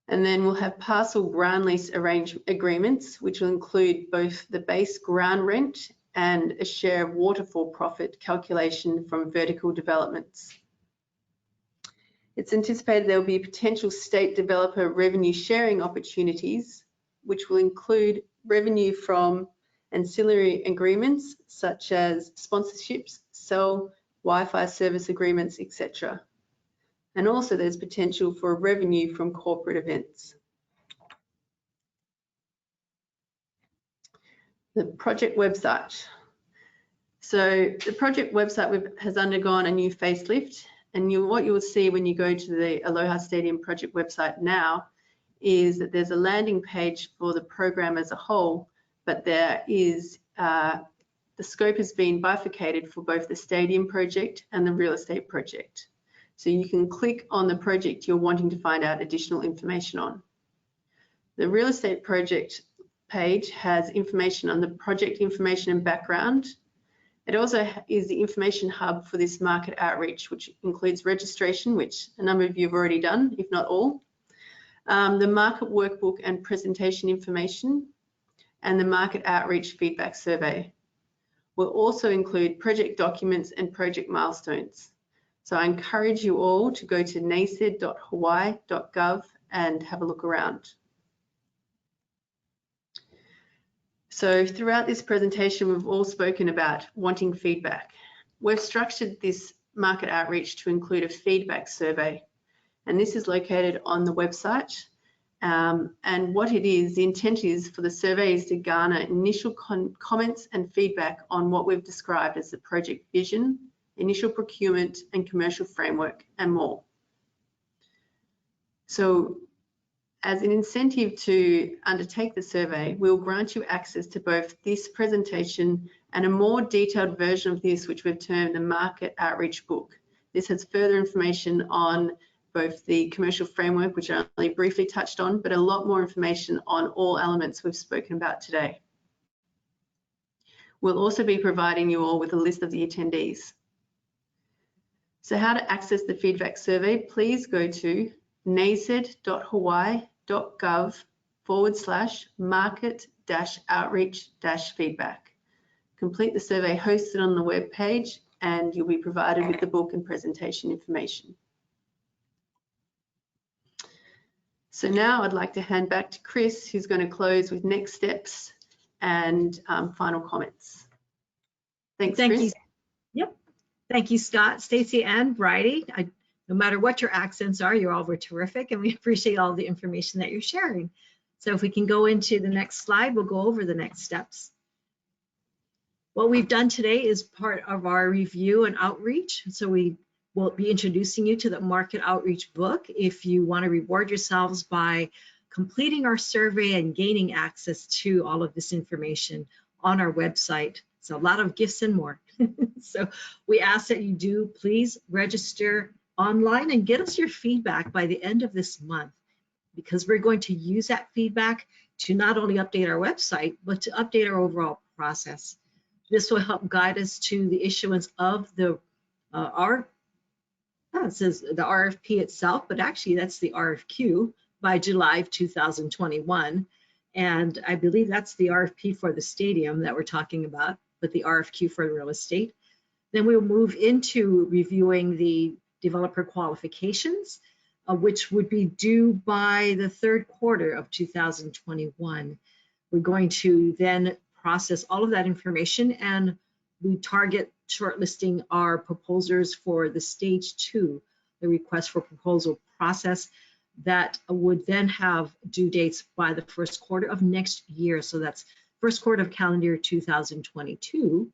And then we'll have parcel ground lease agreements, which will include both the base ground rent and a share of waterfall profit calculation from vertical developments. It's anticipated there will be potential state developer revenue sharing opportunities, which will include revenue from ancillary agreements such as sponsorships, cell, Wi-Fi service agreements, etc. And also there's potential for revenue from corporate events. The project website. So the project website has undergone a new facelift. And what you will see when you go to the Aloha Stadium project website now is that there's a landing page for the program as a whole, but there is, the scope has been bifurcated for both the stadium project and the real estate project. So you can click on the project you're wanting to find out additional information on. The real estate project page has information on the project information and background. It also is the information hub for this market outreach, which includes registration, which a number of you have already done, if not all, the market workbook and presentation information, and the market outreach feedback survey. We'll also include project documents and project milestones. So I encourage you all to go to nased.hawaii.gov and have a look around. So throughout this presentation, we've all spoken about wanting feedback. We've structured this market outreach to include a feedback survey, and this is located on the website. And what it is, the intent is for the survey is to garner initial comments and feedback on what we've described as the project vision, initial procurement and commercial framework, and more. So as an incentive to undertake the survey, we'll grant you access to both this presentation and a more detailed version of this, which we've termed the Market Outreach Book. This has further information on both the commercial framework, which I only briefly touched on, but a lot more information on all elements we've spoken about today. We'll also be providing you all with a list of the attendees. So how to access the feedback survey, please go to nased.hawaii.gov/market-outreach-feedback. Complete the survey hosted on the web page and you'll be provided with the book and presentation information. So now I'd like to hand back to Chris, who's going to close with next steps and final comments. Thanks, Thank Chris. you. Yep. Thank you, Scott, Stacy, and Bridie. No matter what your accents are, you all were terrific, and we appreciate all the information that you're sharing. So if we can go into the next slide, we'll go over the next steps. What we've done today is part of our review and outreach. So we will be introducing you to the Market Outreach book if you want to reward yourselves by completing our survey and gaining access to all of this information on our website. So a lot of gifts and more. So we ask that you do please register online and get us your feedback by the end of this month, because we're going to use that feedback to not only update our website, but to update our overall process. This will help guide us to the issuance of the it says the RFP itself, but actually that's the RFQ by July of 2021. And I believe that's the RFP for the stadium that we're talking about, but the RFQ for real estate. Then we'll move into reviewing the developer qualifications, which would be due by the third quarter of 2021. We're going to then process all of that information, and we target shortlisting our proposers for the stage 2, the request for proposal process, that would then have due dates by the first quarter of next year. So that's first quarter of calendar year 2022.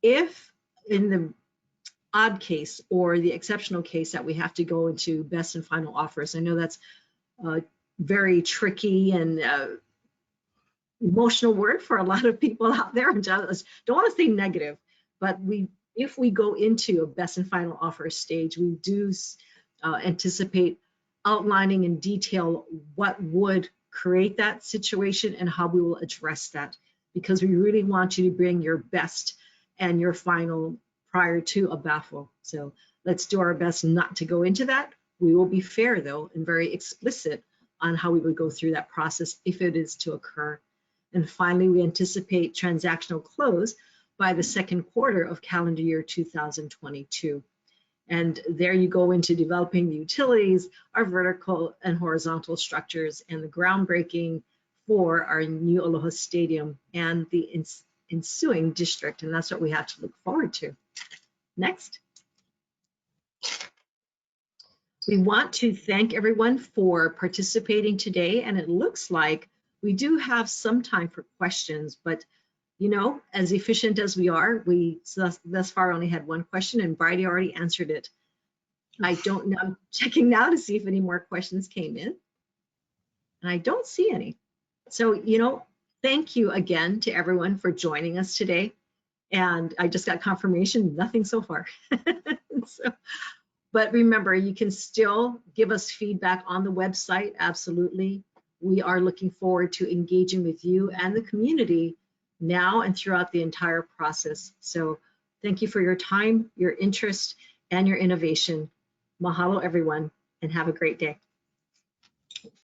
If in the odd case or the exceptional case that we have to go into best and final offers, I know that's very tricky and emotional word for a lot of people out there. I don't want to say negative, but if we go into a best and final offer stage, we do anticipate outlining in detail what would create that situation and how we will address that, because we really want you to bring your best and your final prior to a baffle. So let's do our best not to go into that. We will be fair though and very explicit on how we would go through that process if it is to occur. And finally, we anticipate transactional close by the second quarter of calendar year 2022. And there you go into developing the utilities, our vertical and horizontal structures, and the groundbreaking for our new Aloha Stadium and the ensuing district. And that's what we have to look forward to. Next. We want to thank everyone for participating today. And it looks like we do have some time for questions, but you know, as efficient as we are, we thus far only had one question, and Bridie already answered it. I don't know, I'm checking now to see if any more questions came in, and I don't see any. So, you know, thank you again to everyone for joining us today. And I just got confirmation, nothing so far. But remember, you can still give us feedback on the website, absolutely. We are looking forward to engaging with you and the community now and throughout the entire process. So thank you for your time, your interest, and your innovation. Mahalo, everyone, and have a great day.